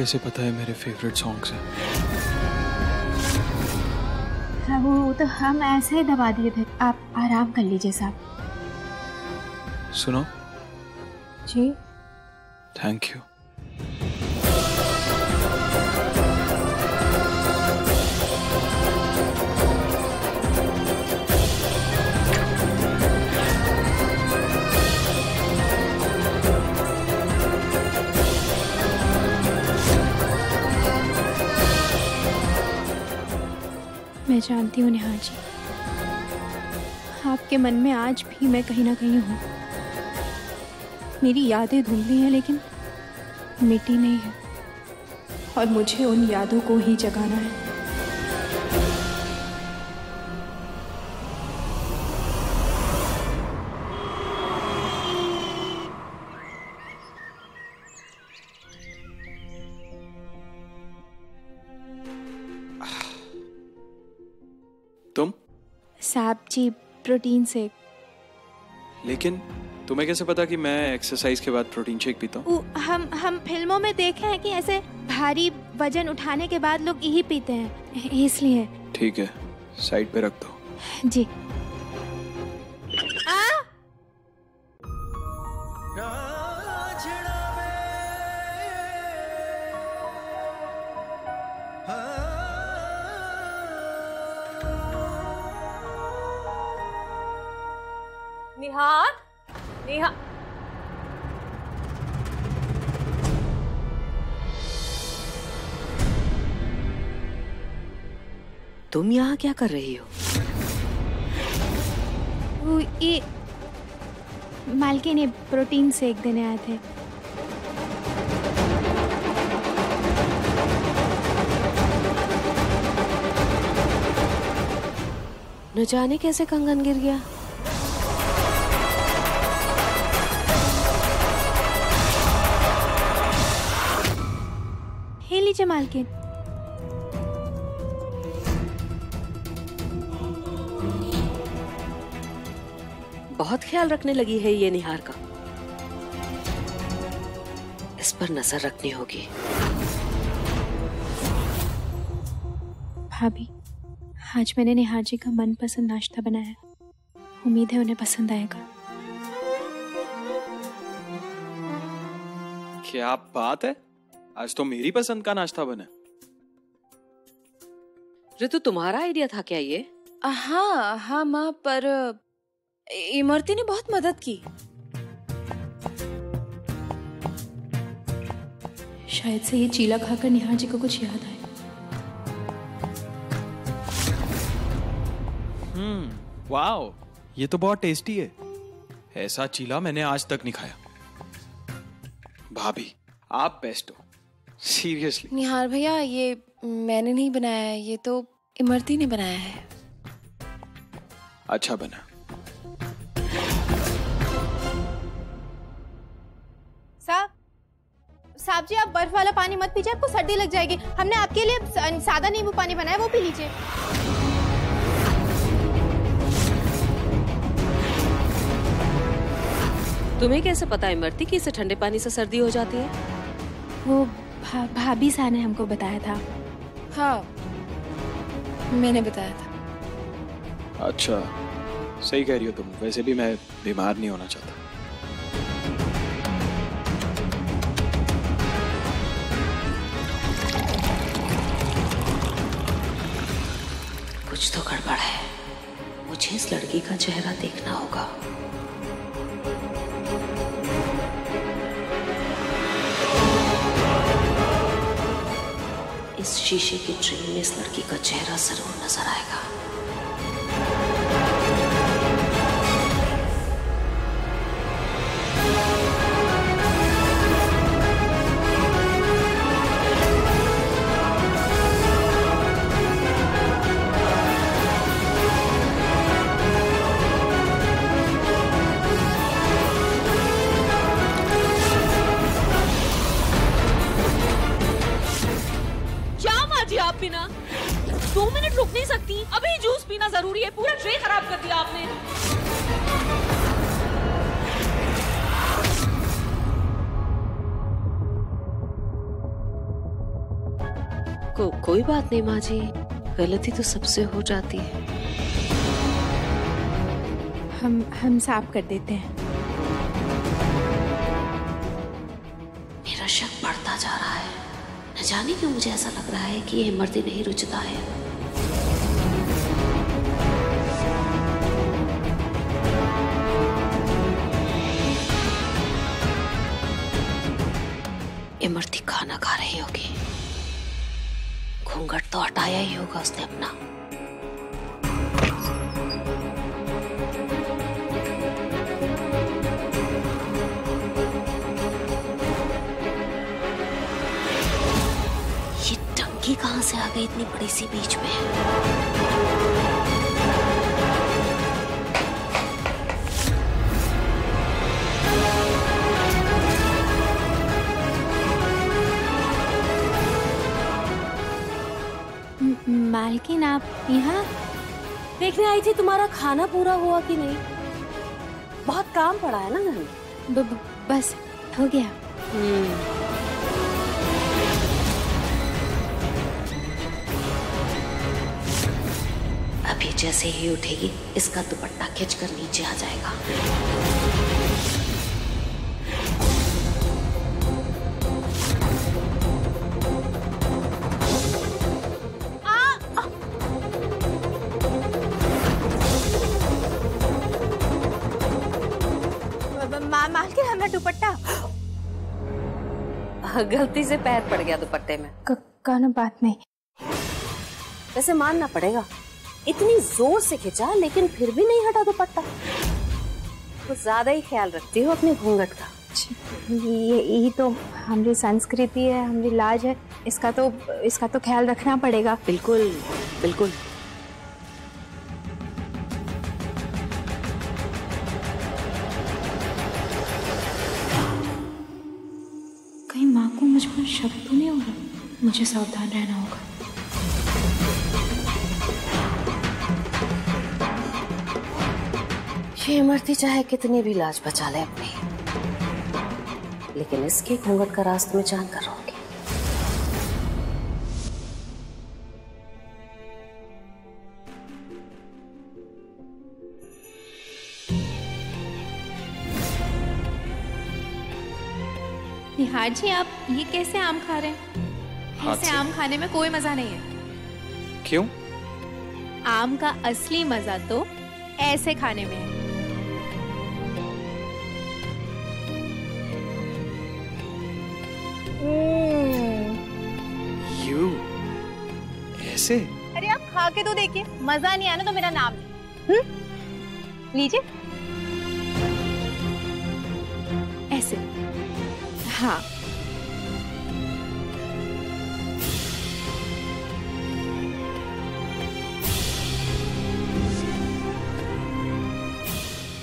कैसे पता है मेरे फेवरेट सॉन्ग्स हैं? हाँ, वो तो हम ऐसे ही दबा दिए थे। आप आराम कर लीजिए साहब। सुनो। जी। Thank you. मैं जानती हूँ निहार जी, आपके मन में आज भी मैं कहीं ना कहीं हूँ। मेरी यादें धुंधली हैं लेकिन मिटी नहीं है, और मुझे उन यादों को ही जगाना है। तुम? साहब जी, प्रोटीन शेक। लेकिन तुम्हें कैसे पता कि मैं एक्सरसाइज के बाद प्रोटीन शेक पीता हूँ? हम फिल्मों में देखे हैं कि ऐसे भारी वजन उठाने के बाद लोग यही पीते हैं, इसलिए। ठीक है, साइड पे रख दो। जी। निहार, निहार, तुम यहाँ क्या कर रही हो? वो ये मालकिन ने प्रोटीन शेक देने आए थे। न जाने कैसे कंगन गिर गया। हे लीजिए मालकिन। बहुत ख्याल रखने लगी है ये निहार का। इस पर नजर रखनी होगी। भाभी, आज मैंने निहार जी का मनपसंद नाश्ता बनाया है, उम्मीद है उन्हें पसंद आएगा। क्या बात है, आज तो मेरी पसंद का नाश्ता बना। ऋतु, तुम्हारा आइडिया था क्या ये? हाँ हाँ माँ, पर इमरती ने बहुत मदद की। शायद से ये चीला खाकर निहार जी को कुछ याद आए। वाओ, ये तो बहुत टेस्टी है। ऐसा चीला मैंने आज तक नहीं खाया। भाभी, आप बेस्ट हो, सीरियसली। निहार भैया, ये मैंने नहीं बनाया है, ये तो इमरती ने बनाया है। अच्छा बना। साहब जी, आप बर्फ वाला पानी मत पीजिए, आपको सर्दी लग जाएगी। हमने आपके लिए सादा नींबू पानी बनाया, वो पी लीजिए। तुम्हें कैसे पता इमरती कि इसे ठंडे पानी से सर्दी हो जाती है? वो भाभी सा ने हमको बताया था। हाँ, मैंने बताया था। अच्छा, सही कह रही हो तुम। वैसे भी मैं बीमार नहीं होना चाहता। कुछ तो गड़बड़ है। मुझे इस लड़की का चेहरा देखना होगा। इस शीशे की ट्रेन में इस लड़की का चेहरा जरूर नजर आएगा। आप बिना 2 मिनट रुक नहीं सकती? अभी जूस पीना जरूरी है। पूरा ट्रे खराब कर दिया आपने। कोई बात नहीं माँ जी, गलती तो सबसे हो जाती है। हम साफ कर देते हैं। मेरा शक बढ़ता जा रहा है। न जाने क्यों मुझे ऐसा लग रहा है कि ये इमरती नहीं रुचता है। इमरती खाना खा रही होगी, घूंघट तो हटाया ही होगा उसने अपना। ये टंकी कहां से आ गई इतनी बड़ी सी बीच में? मालकिन आप यहाँ? देखने आई थी तुम्हारा खाना पूरा हुआ कि नहीं। बहुत काम पड़ा है ना घर में। बस हो गया। अभी जैसे ही उठेगी इसका दुपट्टा खींचकर नीचे आ जाएगा। मालकिन हमारा दुपट्टा गलती से पैर पड़ गया दुपट्टे में। कोनो बात नहीं। वैसे मानना पड़ेगा, इतनी जोर से खिंचा लेकिन फिर भी नहीं हटा दुपट्टा। तो ज्यादा ही ख्याल रखती हो अपने घूंघट का। यही तो हमारी संस्कृति है, हमारी लाज है। इसका तो ख्याल रखना पड़ेगा। बिल्कुल बिल्कुल। कहीं माँ को मुझ पर शक तो नहीं हो रहा? मुझे सावधान रहना होगा। ये इमरती चाहे कितनी भी लाज बचा ले अपनी, लेकिन इसके घूंघट का रास्ते में जान कर रहोगे। निहार जी, आप ये कैसे आम खा रहे हैं? ऐसे आम खाने में कोई मजा नहीं है। क्यों? आम का असली मजा तो ऐसे खाने में है। यू ऐसे? अरे आप खा के तो देखिए, मजा नहीं आना तो मेरा नाम लीजिए। ऐसे? हाँ।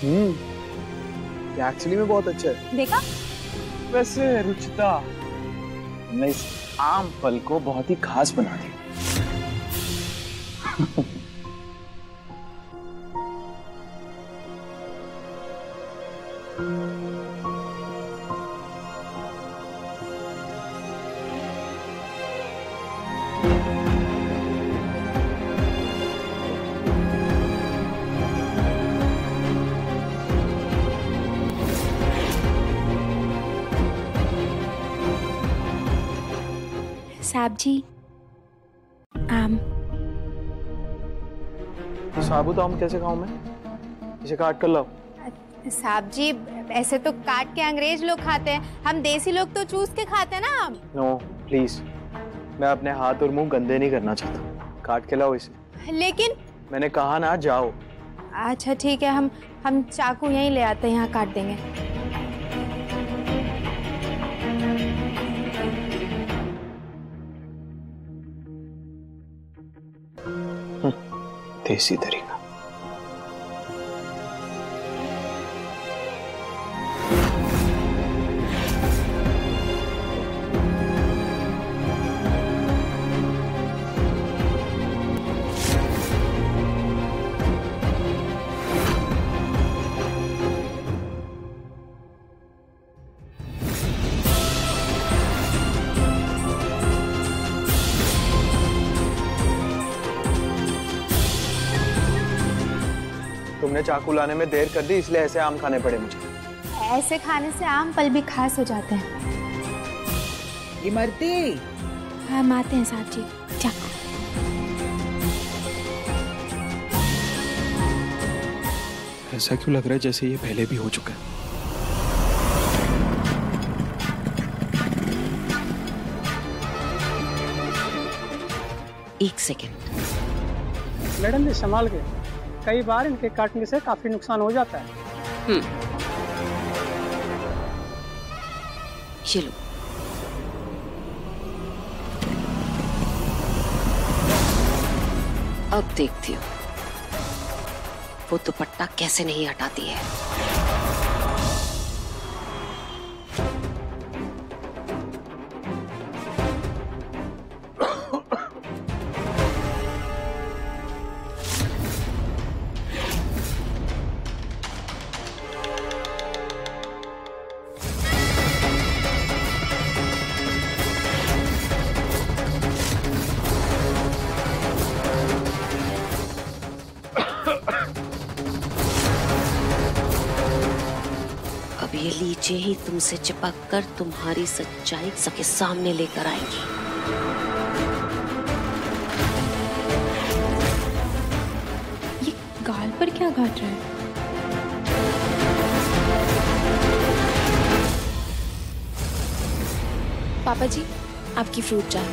ये एक्चुअली में बहुत अच्छा है। देखा? वैसे रुचिता ने इस आम फल को बहुत ही खास बना दिया। साहब जी, आम। साबुत आम कैसे खाऊं मैं? इसे काट कर लाओ। साहब जी, ऐसे तो काट के अंग्रेज लोग खाते हैं, हम देसी लोग तो चूस के खाते हैं ना आम। नो प्लीज, मैं अपने हाथ और मुंह गंदे नहीं करना चाहता। काट के लाओ इसे। लेकिन मैंने कहा ना, जाओ। अच्छा ठीक है, हम चाकू यहीं ले आते हैं, यहाँ काट देंगे। देसी तरीका। तुमने चाकू लाने में देर कर दी, इसलिए ऐसे आम खाने पड़े मुझे। ऐसे खाने से आम पल भी खास हो जाते हैं। इमरती, हम आते हैं साहब जी। चाकू। ऐसा क्यों लग रहा है जैसे ये पहले भी हो चुका है? एक सेकेंड। मैडम जी संभाल के, कई बार इनके काटने से काफी नुकसान हो जाता है। ये लो। अब देखती हूँ वो दुपट्टा कैसे नहीं हटाती है। अब ये लीचे ही तुमसे चिपक कर तुम्हारी सच्चाई सबके सामने लेकर आएंगी। ये गाल पर क्या घाट रहा है? पापा जी, आपकी फ्रूट चाय।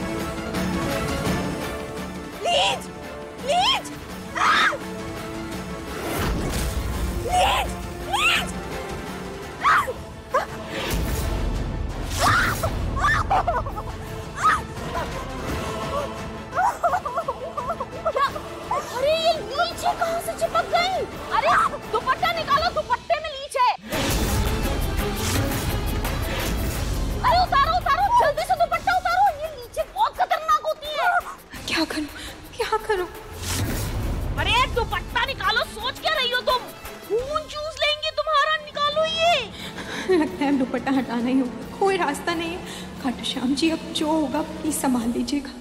लीज! लीज! आ! लीज! लीज! अरे ये लीच कहाँ से चिपक गई? अरे दुपट्टा निकालो, दुपट्टे में लीच है। अरे उतारो उतारो, जल्दी से दुपट्टा उतारो, ये लीचें बहुत खतरनाक होती है। क्या करूं? क्या करूं? अरे दुपट्टा निकालो, सोच क्या रही हो तुम? खून चूस लेंगे तुम्हारा, निकालो ये। लगता है दुपट्टा हटाना ही होगा, कोई रास्ता नहीं है। खाटू श्याम जी, अब जो होगा प्लीज संभाल लीजिएगा।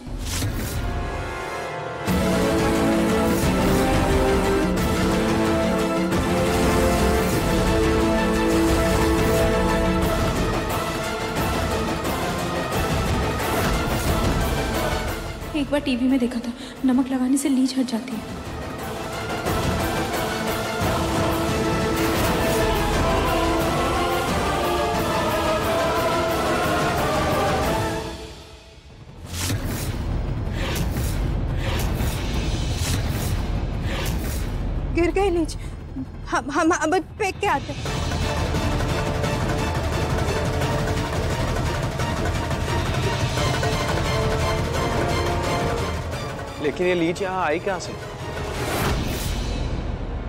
एक बार टीवी में देखा था, नमक लगाने से लीच हट जाती है। गिर गए लीच। हम अब फेंक के आते हैं। लेकिन ये लीच यहाँ आई कहाँ से?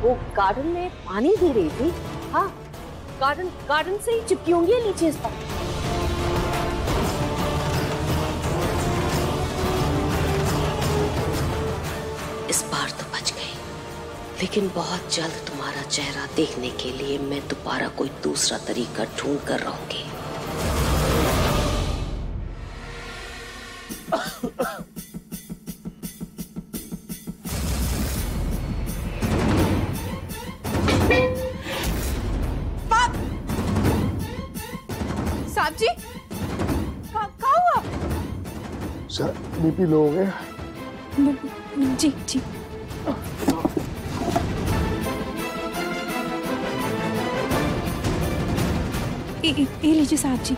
वो गार्डन में पानी दे रही थी। हाँ, गार्डन से ही चिपकी होंगी ये लीची इस पर। इस बार तो बच गई, लेकिन बहुत जल्द तुम्हारा चेहरा देखने के लिए मैं दोबारा कोई दूसरा तरीका ढूंढ कर रहूंगी। साहब जी, क्या हुआ? सर बीपी लो हो गया। जी जी। ये लीजिए साहब जी।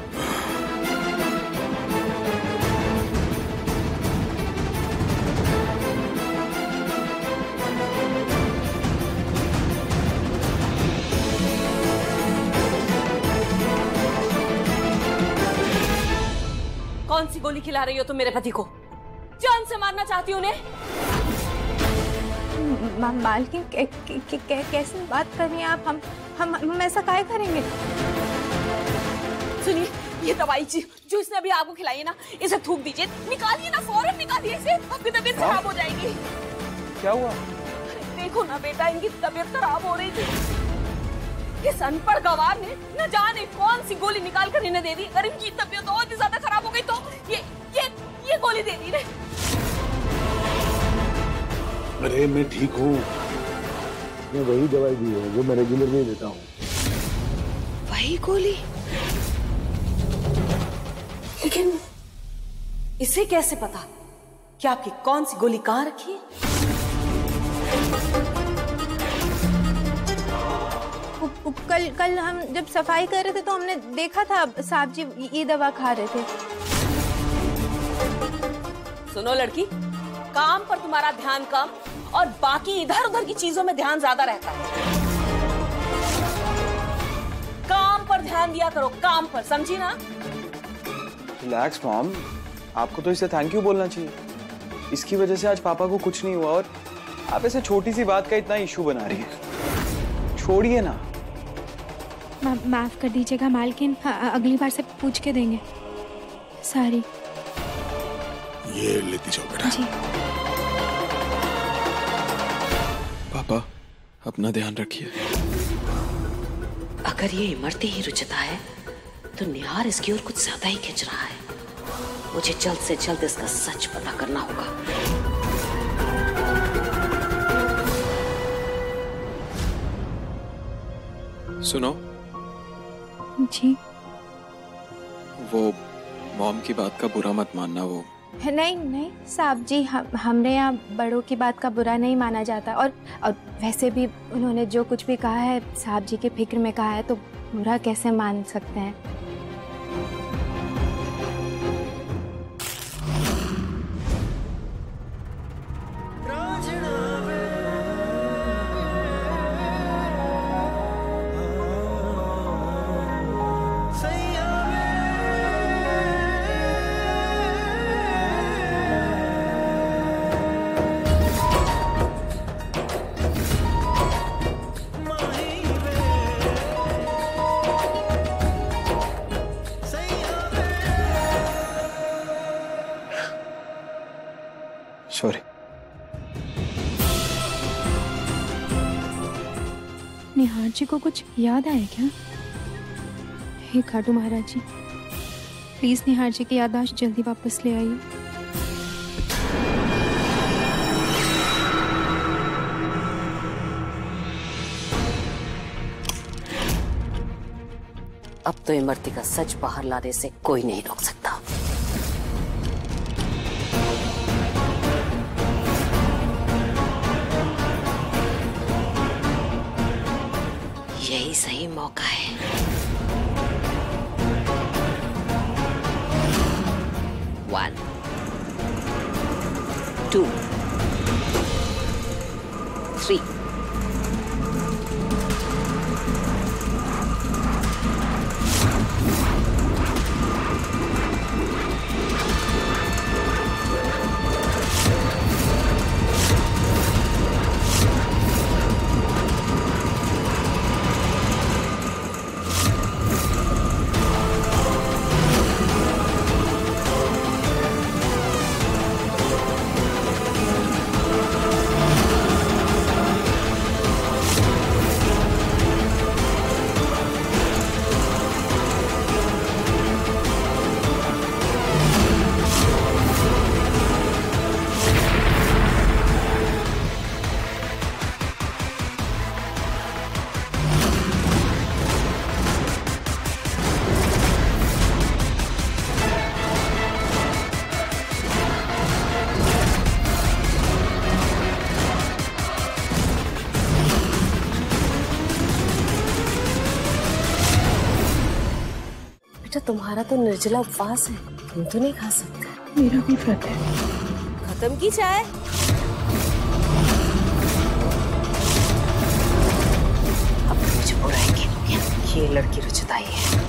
कौन सी गोली खिला रही हो तुम मेरे पति को? जान से मारना चाहती हो उन्हें? मालकिन कैसी बात कर रही हैं आप? हम ऐसा काहे करेंगे? सुनिए, ये दवाई जो इसने अभी आपको खिलाई है ना, इसे थूक दीजिए, निकालिए ना, फौरन निकालिए इसे, आपकी तबीयत खराब हो जाएगी। क्या हुआ? देखो ना बेटा, इनकी तबीयत खराब हो रही थी। इस अनपढ़ गवार ने न जाने कौन सी गोली निकाल कर इन्हें दे दी। अगर इनकी तबीयत और भी ज्यादा खराब हो गई तो ये गोली दे दी ने। अरे मैं ठीक हूँ, ये वही दवाई दी है जो मैं रेगुलरली देता हूँ। वही गोली? लेकिन इसे कैसे पता कि आपकी कौन सी गोली कहाँ रखी है? कल हम जब सफाई कर रहे थे तो हमने देखा था साहब जी ये दवा खा रहे थे। सुनो लड़की, काम पर तुम्हारा ध्यान कम और बाकी इधर उधर की चीजों में ध्यान ज्यादा रहता है। काम पर ध्यान दिया करो, काम पर, समझी ना? रिलैक्स मॉम, आपको तो इसे थैंक यू बोलना चाहिए। इसकी वजह से आज पापा को कुछ नहीं हुआ और आप ऐसे छोटी सी बात का इतना इशू बना रही है। छोड़िए ना। माफ कर दीजिएगा मालकिन, अगली बार से पूछ के देंगे। सॉरी। ये लेती जाओ बेटा। जी। पापा अपना ध्यान रखिए। अगर ये इमरती ही रुचिता है तो निहार इसकी ओर कुछ ज्यादा ही खिंच रहा है। मुझे जल्द से जल्द इसका सच पता करना होगा। सुनो जी। वो मॉम की बात का बुरा मत मानना। वो नहीं साहब जी, हमने यहाँ बड़ों की बात का बुरा नहीं माना जाता। और वैसे भी उन्होंने जो कुछ भी कहा है साहब जी के फिक्र में कहा है, तो बुरा कैसे मान सकते हैं। सॉरी। निहार जी को कुछ याद आया क्या? हे खाटू महाराज जी, प्लीज निहार जी की याददाश्त जल्दी वापस ले आइए। अब तो इमरती का सच बाहर लाने से कोई नहीं रोक सकता। यही सही मौका है। One, 2, 3. तुम्हारा तो निर्जला उपवास है, तुम तो नहीं खा सकते। मेरा भी व्रत है। खत्म की चाय। अब मुझे बुराई की ये लड़की रुचिता ही है।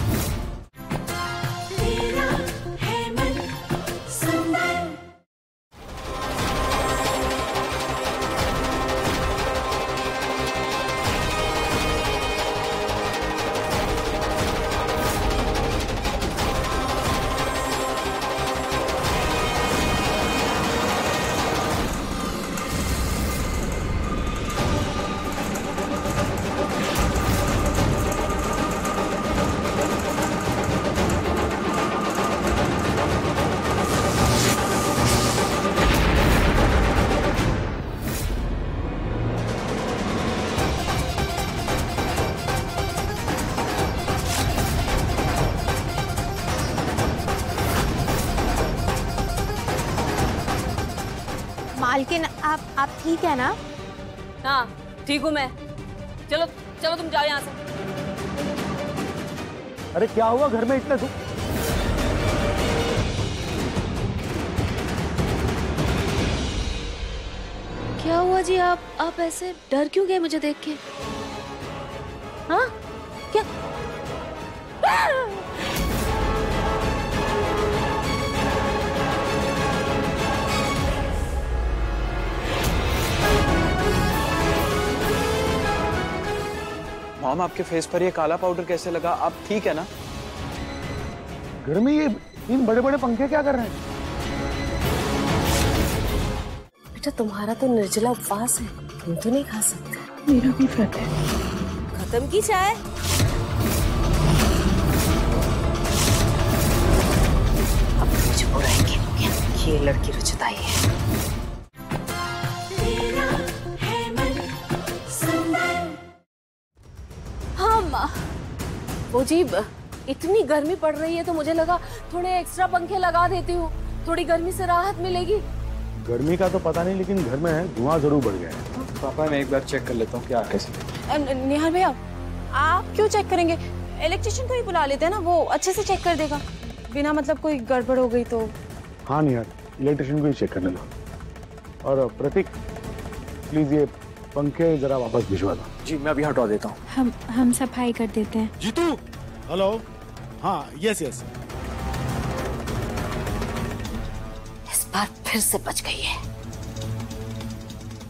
मालकिन आप ठीक है ना? हाँ ठीक हूँ मैं। चलो चलो तुम जाओ यहाँ से। अरे क्या हुआ घर में इतने दुख? क्या हुआ जी? आप ऐसे डर क्यों गए मुझे देख के? हाँ क्या? मॉम आपके फेस पर ये काला पाउडर कैसे लगा? आप ठीक है ना? घर में ये इन बड़े बड़े पंखे क्या कर रहे हैं? बेटा तुम्हारा तो निर्जला उपवास है, तुम तो नहीं खा सकते। मेरा भी व्रत है। खत्म की चाय? अब मुझे बुराई की होगी, ये लड़की रुचिताई है। हाँ माँ, वो जी इतनी गर्मी पड़ रही है तो मुझे लगा थोड़े एक्स्ट्रा पंखे लगा देती हूँ, थोड़ी गर्मी से राहत मिलेगी। गर्मी का तो पता नहीं, लेकिन घर में है धुआं जरूर बढ़ गया है। पापा मैं एक बार चेक कर लेता हूँ क्या कैसे। निहार भैया आप क्यों चेक करेंगे? इलेक्ट्रिशियन को ही बुला लेते हैं ना, वो अच्छे से चेक कर देगा। बिना मतलब कोई गड़बड़ हो गई तो। हाँ नहीं यार, इलेक्ट्रिशियन को ही चेक करने दो। और प्रतीक प्लीज ये पंखे जरा वापस भिजवा दो। जी मैं अभी हटवा देता हूँ। हम सफाई कर देते हैं। जीतू हेलो। हाँ यस यस। इस बार फिर से बच गई है,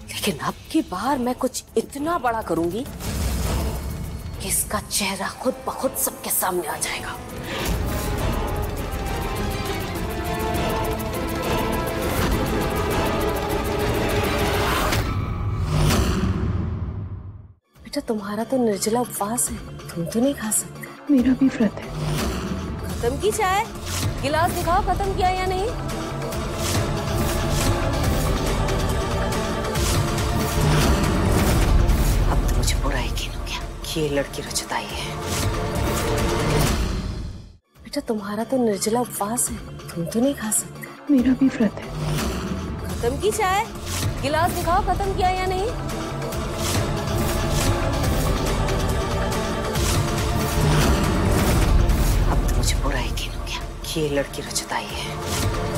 लेकिन अब की बार मैं कुछ इतना बड़ा करूंगी कि इसका चेहरा खुद ब खुद सबके सामने आ जाएगा। बेटा तुम्हारा तो निर्जला उपवास है, तुम तो नहीं खा सकते। मेरा भी व्रत है। खत्म की चाय? गिलास दिखाओ खत्म किया या नहीं। अब तो मुझे बुराई की हो गया कि ये लड़की रुचिताई है। बेटा तुम्हारा तो निर्जला उपवास है, तुम तो नहीं खा सकते। मेरा भी व्रत है। खत्म की चाय? गिलास दिखाओ खत्म किया या नहीं। अब तो मुझे बुराई की हो गया कि ये लड़की रुचिताई है।